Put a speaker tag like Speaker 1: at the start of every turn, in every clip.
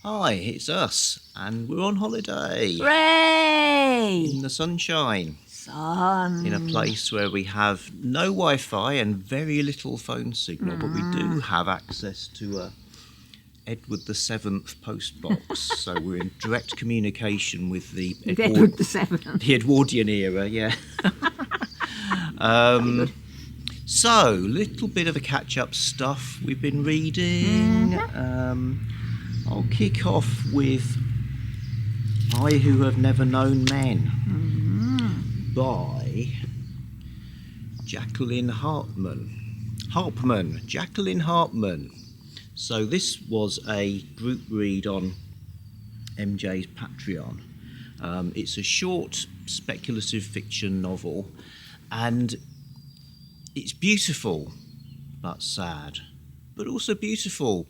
Speaker 1: Hi, it's us, and we're on holiday.
Speaker 2: Hooray!
Speaker 1: In the sunshine.
Speaker 2: Sun.
Speaker 1: In a place where we have no Wi-Fi and very little phone signal, but we do have access to Edward VII post box. So we're in direct communication with the
Speaker 2: Edward VII.
Speaker 1: The Edwardian era, yeah. So, little bit of a catch-up stuff we've been reading. I'll kick off with I Who Have Never Known Men by Jacqueline Harpmann. Jacqueline Harpmann. So this was a group read on MJ's Patreon. It's a short speculative fiction novel, and it's beautiful but sad, but also beautiful,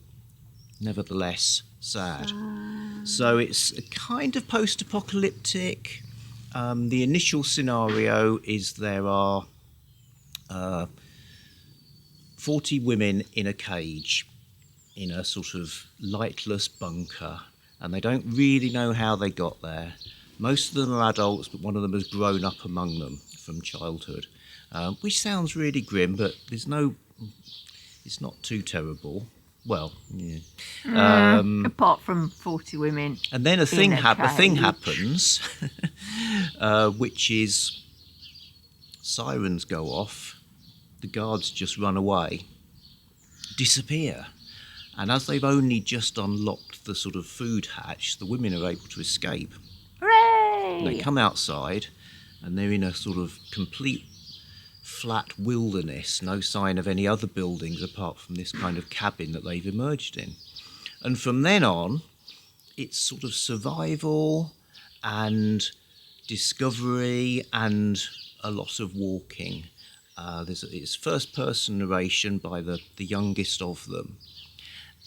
Speaker 1: nevertheless sad. So it's a kind of post-apocalyptic. The initial scenario is there are 40 women in a cage in a sort of lightless bunker, and they don't really know how they got there. Most of them are adults, but one of them has grown up among them from childhood, which sounds really grim, but it's not too terrible. Well, yeah.
Speaker 2: Apart from 40 women.
Speaker 1: And then a thing happens, which is sirens go off, the guards just run away, disappear. And as they've only just unlocked the sort of food hatch, the women are able to escape.
Speaker 2: Hooray!
Speaker 1: They come outside and they're in a sort of complete flat wilderness, no sign of any other buildings apart from this kind of cabin that they've emerged in. And from then on, it's sort of survival and discovery and a lot of walking. It's first-person narration by the youngest of them.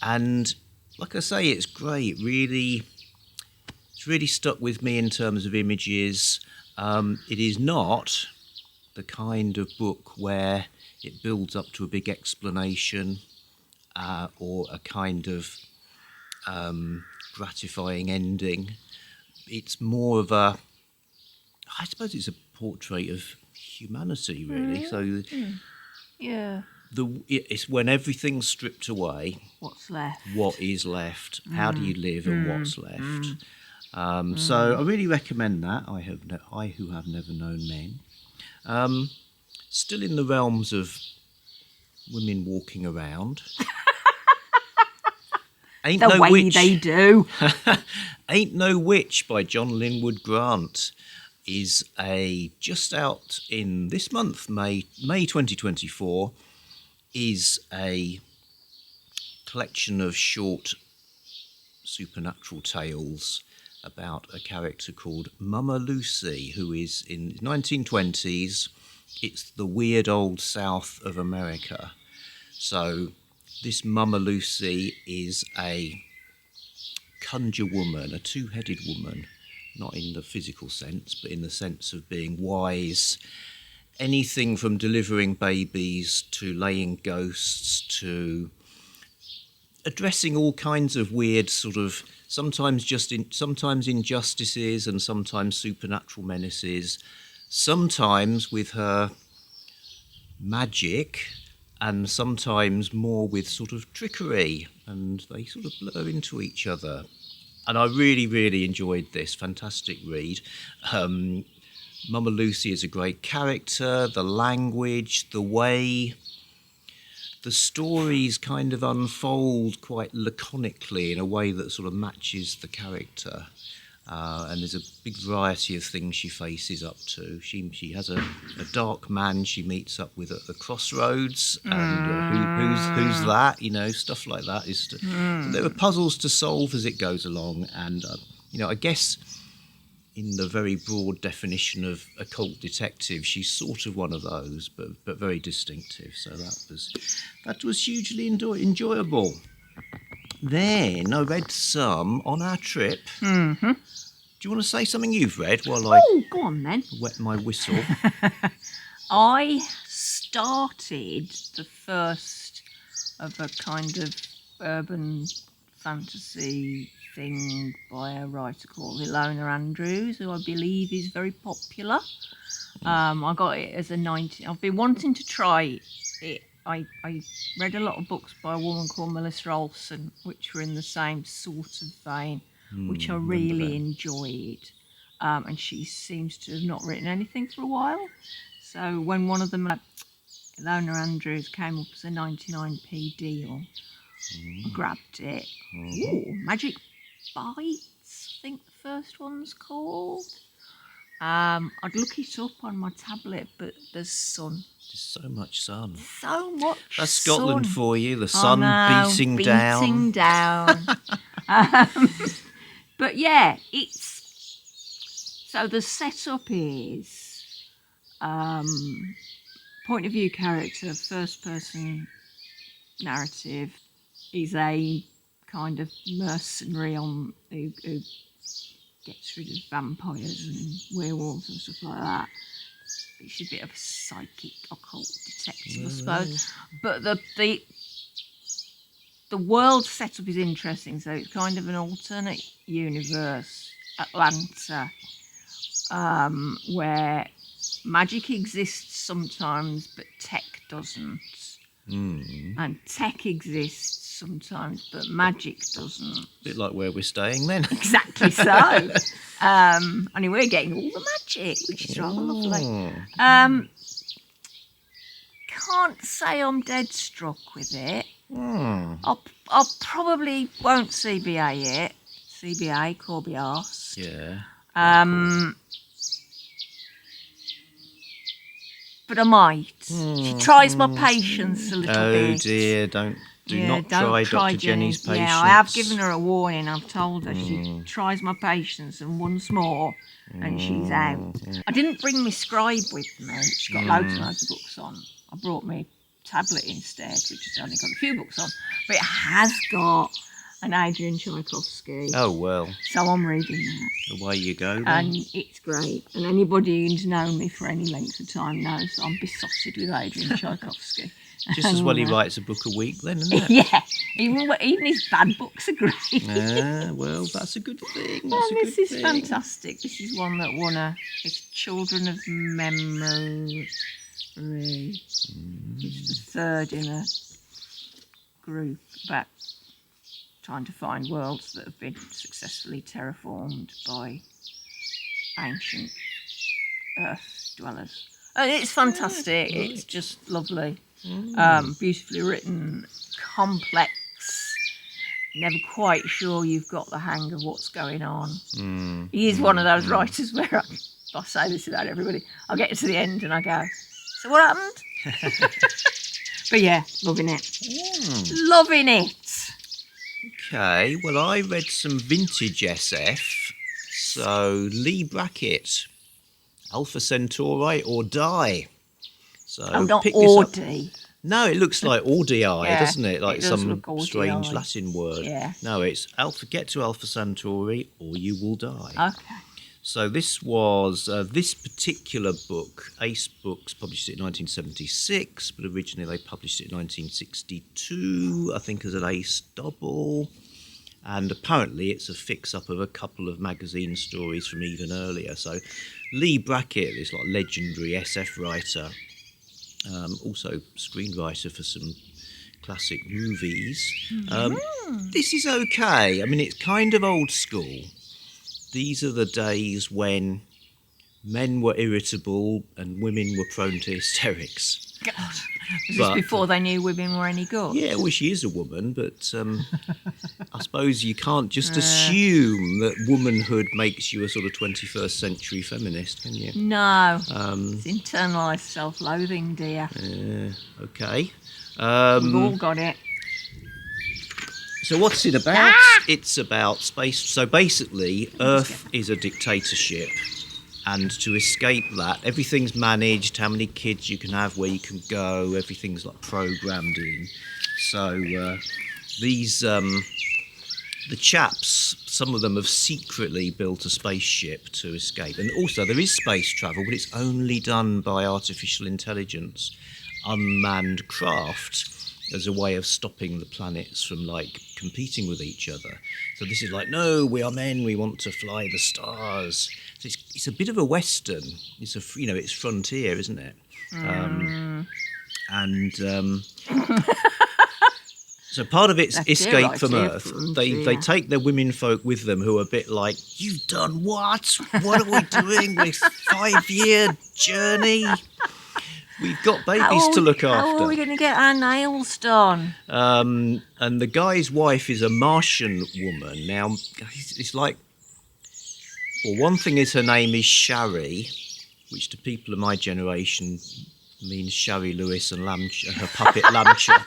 Speaker 1: And like I say, it's great. It's really stuck with me in terms of images. It is not the kind of book where it builds up to a big explanation or a kind of gratifying ending. It's more of I suppose it's a portrait of humanity, really. So
Speaker 2: yeah.
Speaker 1: It's when everything's stripped away.
Speaker 2: What's left?
Speaker 1: What is left? How do you live, and what's left? So I really recommend that. I Who Have Never Known Men. Still in the realms of women walking around. Ain't
Speaker 2: the
Speaker 1: No
Speaker 2: way
Speaker 1: Witch.
Speaker 2: They do.
Speaker 1: Ain't No Witch by John Linwood Grant is just out in this month, May 2024, is a collection of short supernatural tales about a character called Mama Lucy, who is in the 1920s. It's the weird old South of America. So this Mama Lucy is a conjure woman, a two-headed woman, not in the physical sense, but in the sense of being wise. Anything from delivering babies to laying ghosts to addressing all kinds of weird sort of sometimes injustices and sometimes supernatural menaces, sometimes with her magic and sometimes more with sort of trickery, and they sort of blur into each other. And I really, really enjoyed this. Fantastic read. Mama Lucy is a great character. The language, the way the stories kind of unfold quite laconically in a way that sort of matches the character. And there's a big variety of things she faces up to. She has a dark man she meets up with at the crossroads, and who's that? Stuff like that. So there are puzzles to solve as it goes along, and I guess in the very broad definition of occult detective, she's sort of one of those, but very distinctive. So that was hugely enjoyable. Then I read some on our trip. Mm-hmm. Do you want to say something you've read while I
Speaker 2: go on then.
Speaker 1: Wet my whistle?
Speaker 2: I started the first of a kind of urban fantasy thing by a writer called Ilona Andrews, who I believe is very popular. I got it as a 19. I've been wanting to try it. I read a lot of books by a woman called Melissa Olson, which were in the same sort of vein, which I really enjoyed. And she seems to have not written anything for a while. So when one of them, Ilona Andrews, came up as a 99p deal, I grabbed it. Ooh, Magic Bites, I think the first one's called. I'd look it up on my tablet, but there's sun.
Speaker 1: There's so much sun.
Speaker 2: So much
Speaker 1: That's Scotland
Speaker 2: sun.
Speaker 1: for you, the sun beating down.
Speaker 2: Beating down. But yeah, so the setup is point of view character, first person narrative. He's a kind of mercenary who gets rid of vampires and werewolves and stuff like that. He's a bit of a psychic, occult detective, I suppose. But the world setup is interesting. So it's kind of an alternate universe, Atlanta, where magic exists sometimes, but tech doesn't. And tech exists sometimes, but magic doesn't.
Speaker 1: A bit like where we're staying then.
Speaker 2: Exactly so. Only we're getting all the magic, which is rather lovely. Can't say I'm dead struck with it. I'll probably won't CBA it. CBA, Corby asked.
Speaker 1: Yeah.
Speaker 2: But I might. She tries my patience a little bit.
Speaker 1: Oh dear, do not try Dr. Jennie's patience.
Speaker 2: Yeah, I have given her a warning. I've told her she tries my patience, and once more, and she's out. I didn't bring my scribe with me. She's got loads and loads of books on. I brought my tablet instead, which has only got a few books on, but it has got an Adrian Tchakovsky.
Speaker 1: Oh well.
Speaker 2: So I'm reading that.
Speaker 1: Away you go then.
Speaker 2: And it's great. And anybody who's known me for any length of time knows that I'm besotted with Adrian Tchakovsky.
Speaker 1: Just as well he writes a book a week then, isn't it?
Speaker 2: Yeah. Even his bad books are great.
Speaker 1: Well, that's a good thing.
Speaker 2: This is fantastic. This is one that won it's Children of Memory. It's the third in a group about trying to find worlds that have been successfully terraformed by ancient Earth dwellers. It's fantastic.
Speaker 1: Right.
Speaker 2: It's just lovely. Beautifully written, complex. Never quite sure you've got the hang of what's going on. He is one of those writers where I say this about everybody. I'll get to the end and I go, so what happened? But yeah, loving it. Loving it.
Speaker 1: Okay, well, I read some vintage SF. So, Leigh Brackett, Alpha Centauri or Die. So,
Speaker 2: not
Speaker 1: pick this up.
Speaker 2: Audi.
Speaker 1: No, it looks like Audi,
Speaker 2: Yeah,
Speaker 1: doesn't it? Like
Speaker 2: it does
Speaker 1: some
Speaker 2: look Audi-eye.
Speaker 1: strange Latin word.
Speaker 2: Yeah.
Speaker 1: No, it's Get to Alpha Centauri or you will die.
Speaker 2: Okay.
Speaker 1: So this was this particular book. Ace Books published it in 1976, but originally they published it in 1962, I think, as an Ace double. And apparently it's a fix-up of a couple of magazine stories from even earlier. So Leigh Brackett, this like legendary SF writer, also screenwriter for some classic movies. This is okay. I mean, it's kind of old school. These are the days when men were irritable and women were prone to hysterics.
Speaker 2: God. This is before they knew women were any good.
Speaker 1: Yeah, well, she is a woman, but I suppose you can't just assume that womanhood makes you a sort of 21st century feminist, can you?
Speaker 2: No. It's internalised self-loathing, dear.
Speaker 1: Okay.
Speaker 2: We've all got it.
Speaker 1: So what's it about? It's about space. So basically, Earth is a dictatorship. And to escape that, everything's managed, how many kids you can have, where you can go, everything's like programmed in. So these, the chaps, some of them have secretly built a spaceship to escape. And also there is space travel, but it's only done by artificial intelligence, unmanned craft, as a way of stopping the planets from like competing with each other. So this is like, no, we are men, we want to fly the stars. So it's a bit of a Western. It's frontier, isn't it? So part of it's escape from Earth. They take their women folk with them who are a bit like, you've done what? What are we doing? This 5-year journey? We've got babies to look after.
Speaker 2: How are we going to get our nails done?
Speaker 1: And the guy's wife is a Martian woman. Now, it's like, well, one thing is her name is Shari, which to people of my generation means Shari Lewis and her puppet Lamb Chop.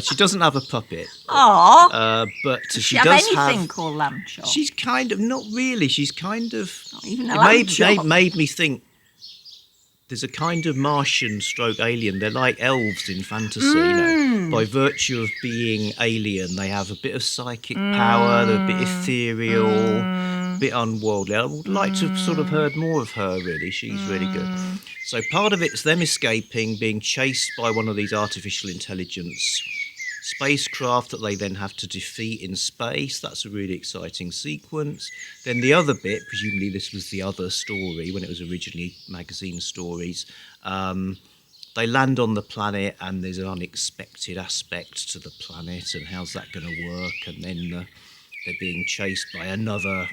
Speaker 1: She doesn't have a puppet. But she does have
Speaker 2: anything called Lamb Chop.
Speaker 1: She's kind of, not really. She's kind of.
Speaker 2: Not even a lamb chop.
Speaker 1: Made me think. There's a kind of Martian stroke alien. They're like elves in fantasy. By virtue of being alien, they have a bit of psychic power. They're a bit ethereal, a bit unworldly. I would like to have sort of heard more of her, really. She's really good. So part of it's them escaping, being chased by one of these artificial intelligence spacecraft that they then have to defeat in space. That's a really exciting sequence. Then the other bit, presumably this was the other story when it was originally magazine stories, they land on the planet and there's an unexpected aspect to the planet and how's that going to work, and then they're being chased by another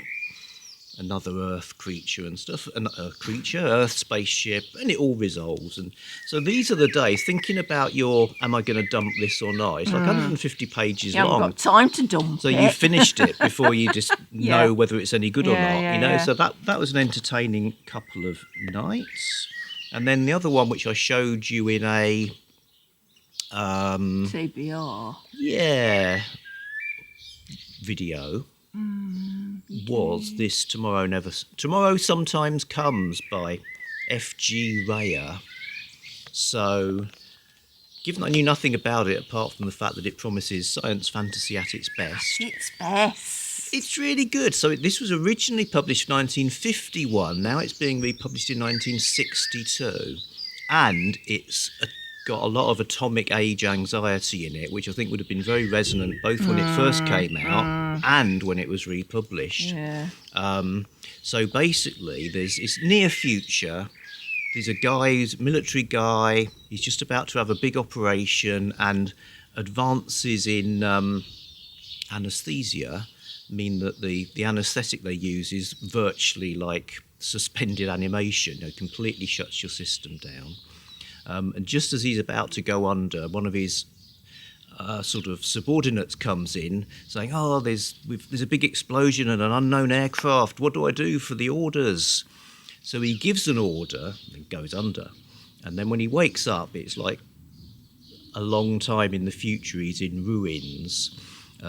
Speaker 1: Earth creature and stuff, Earth spaceship, and it all resolves. And so these are the days, thinking about am I going to dump this or not? It's like 150 pages long.
Speaker 2: You haven't got time to dump it.
Speaker 1: So you finished it before you just know whether it's any good or not, So that was an entertaining couple of nights. And then the other one, which I showed you in a...
Speaker 2: CBR.
Speaker 1: Yeah. Video. Was this Tomorrow Sometimes Comes by F.G. Rayer. So, given I knew nothing about it apart from the fact that it promises science fantasy at its best. It's really good. So this was originally published in 1951. Now it's being republished in 1962. And it's got a lot of atomic age anxiety in it, which I think would have been very resonant both when it first came out and when it was republished. So basically, it's near future. There's a military guy, he's just about to have a big operation, and advances in anaesthesia mean that the anaesthetic they use is virtually like suspended animation. Completely shuts your system down. And just as he's about to go under, one of his sort of subordinates comes in saying, there's a big explosion and an unknown aircraft. What do I do for the orders? So he gives an order and goes under. And then when he wakes up, it's like a long time in the future. He's in ruins.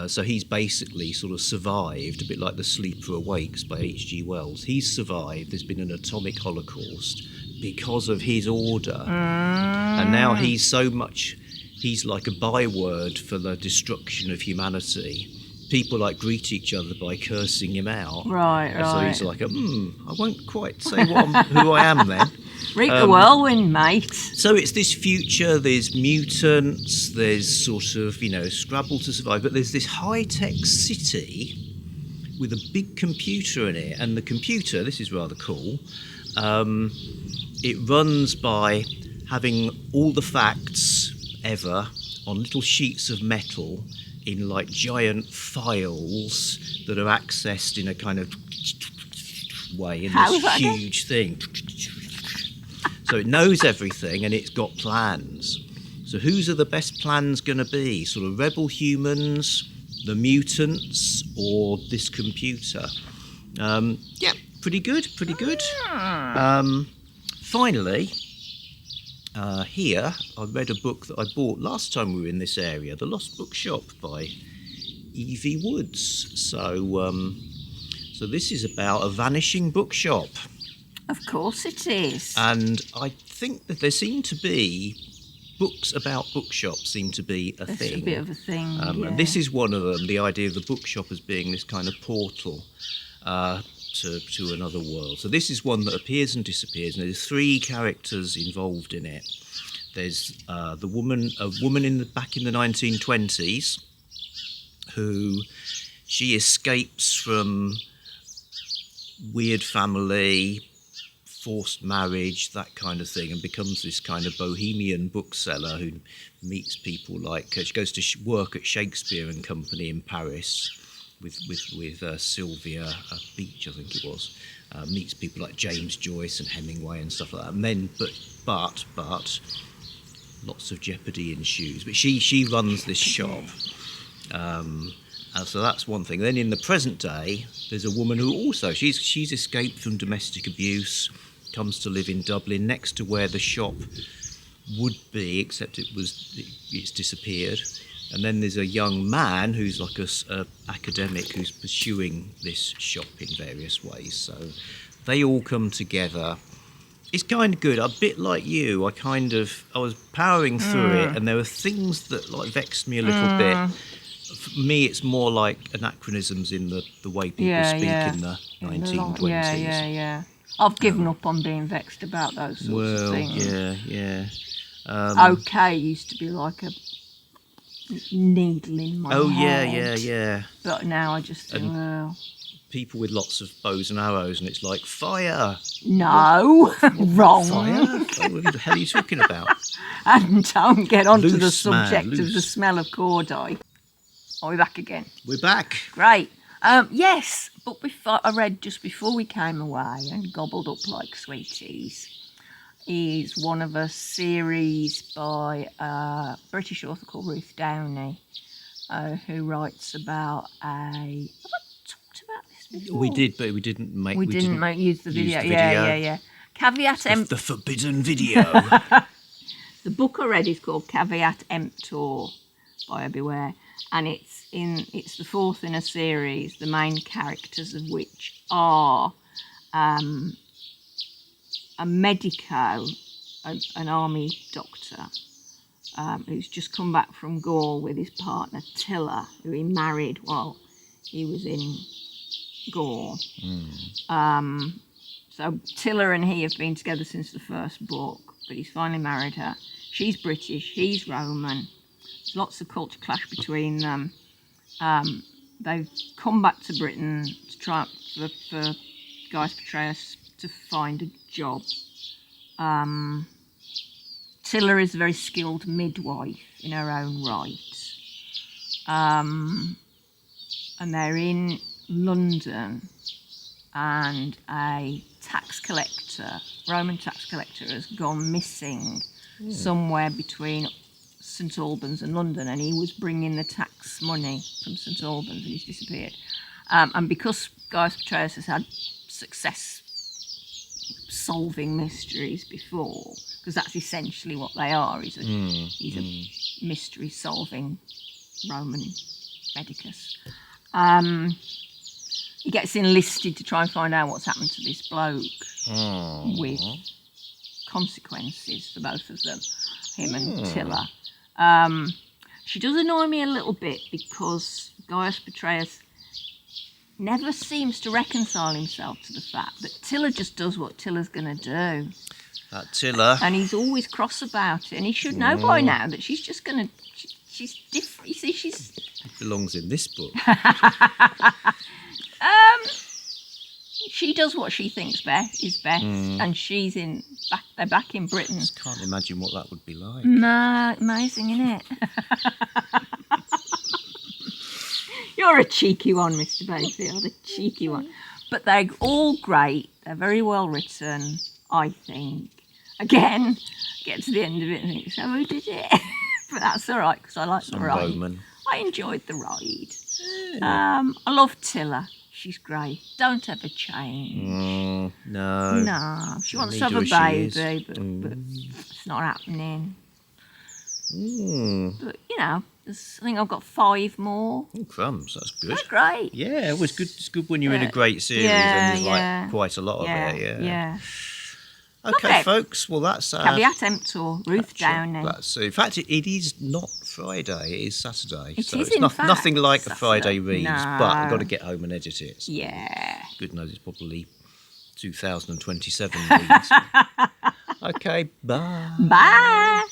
Speaker 1: So he's basically sort of survived, a bit like The Sleeper Awakes by H.G. Wells. He's survived. There's been an atomic holocaust because of his order. And now he's like a byword for the destruction of humanity. People like greet each other by cursing him out.
Speaker 2: Right.
Speaker 1: So he's like, I won't quite say who I am then.
Speaker 2: Reap the whirlwind, mate.
Speaker 1: So it's this future, there's mutants, there's sort of, scrabble to survive, but there's this high-tech city with a big computer in it, and the computer, this is rather cool, it runs by having all the facts ever on little sheets of metal in like giant files that are accessed in a kind of way in this huge thing. So it knows everything and it's got plans. So whose are the best plans going to be? Sort of rebel humans, the mutants, or this computer? Pretty good. Finally, here I read a book that I bought last time we were in this area, The Lost Bookshop by Evie Woods. So this is about a vanishing bookshop.
Speaker 2: Of course it is.
Speaker 1: And I think that there seem to be books about bookshops seem to be a thing.
Speaker 2: It's a bit of a thing,
Speaker 1: And this is one of them, the idea of the bookshop as being this kind of portal to another world. So this is one that appears and disappears, and there's 3 characters involved in it. There's a woman back in the 1920s, who she escapes from weird family, forced marriage, that kind of thing, and becomes this kind of bohemian bookseller who meets people like she goes to work at Shakespeare and Company in Paris with Sylvia Beach, I think it was. Meets people like James Joyce and Hemingway and stuff like that. And then, but lots of jeopardy ensues. But she runs this shop. So that's one thing. Then in the present day, there's a woman who also she's escaped from domestic abuse, comes to live in Dublin, next to where the shop would be, except it's disappeared. And then there's a young man who's like a academic who's pursuing this shop in various ways. So they all come together. It's kind of good. A bit like you, I was powering through it, and there were things that like vexed me a little bit. For me, it's more like anachronisms in the way people speak in the 1920s.
Speaker 2: Yeah. I've given up on being vexed about those sorts of things.
Speaker 1: Yeah.
Speaker 2: Okay used to be like a needle in my head.
Speaker 1: Yeah.
Speaker 2: But now I just think, well...
Speaker 1: People with lots of bows and arrows, and it's like, fire!
Speaker 2: No, wrong.
Speaker 1: Fire? What the hell are you talking about?
Speaker 2: And don't get onto the
Speaker 1: Loose,
Speaker 2: subject
Speaker 1: man,
Speaker 2: of the smell of cordyce. Are we back again?
Speaker 1: We're back.
Speaker 2: Great. Yes, but I read just before we came away and gobbled up like sweeties, is one of a series by a British author called Ruth Downie, who writes about Have I talked about this before?
Speaker 1: We did, but we didn't
Speaker 2: use the video. Yeah. Caveat Emptor.
Speaker 1: The forbidden video.
Speaker 2: The book I read is called Caveat Emptor by Beware, and it's the fourth in a series, the main characters of which are a medico, an army doctor, who's just come back from Gaul with his partner Tiller, who he married while he was in Gaul. So Tiller and he have been together since the first book, but he's finally married her. She's British, he's Roman. There's lots of culture clash between them. They've come back to Britain to try for Gaius Petreius to find a job. Tiller is a very skilled midwife in her own right. And they're in London, and a tax collector, Roman tax collector, has gone missing somewhere between St Albans and London, and he was bringing the tax money from St Albans, and he's disappeared. And because Gaius Petreius has had success solving mysteries before, because that's essentially what they are, he's a mystery solving Roman medicus. He gets enlisted to try and find out what's happened to this bloke, with consequences for both of them, him and Tiller. She does annoy me a little bit because Gaius Petreius never seems to reconcile himself to the fact that Tiller just does what Tiller's going to do.
Speaker 1: That Tiller.
Speaker 2: And he's always cross about it, and he should know by now that she's just going to... She's different. You see, she's...
Speaker 1: It belongs in this book.
Speaker 2: She does what she thinks is best, and they're back in Britain.
Speaker 1: I just can't imagine what that would be like.
Speaker 2: Amazing, isn't it? You're a cheeky one, Mr. Bayfield, a cheeky one. But they're all great. They're very well written, I think. Again, get to the end of it and think, so who did it? But that's all right, because I like the ride.
Speaker 1: Bowman.
Speaker 2: I enjoyed the ride. Yeah. I love Tiller. She's great. Don't ever change.
Speaker 1: No.
Speaker 2: No. She wants to have a baby, but it's not happening. But, I think I've got 5 more.
Speaker 1: Oh, crumbs, that's good.
Speaker 2: That's great.
Speaker 1: Yeah, it was good. It's good when you're in a great series and there's like quite a lot of it.
Speaker 2: Yeah.
Speaker 1: Okay, folks. Well, that's
Speaker 2: Caveat Emptor, Ruth Downie.
Speaker 1: That's in fact, it is not Friday. It is Saturday.
Speaker 2: It
Speaker 1: so
Speaker 2: is
Speaker 1: it's
Speaker 2: in fact
Speaker 1: nothing like
Speaker 2: Saturday.
Speaker 1: a Friday reads,
Speaker 2: No.
Speaker 1: but I've got to get home and edit it. So
Speaker 2: Yeah.
Speaker 1: good knows it's probably 2027 reads. Okay, bye.
Speaker 2: Bye.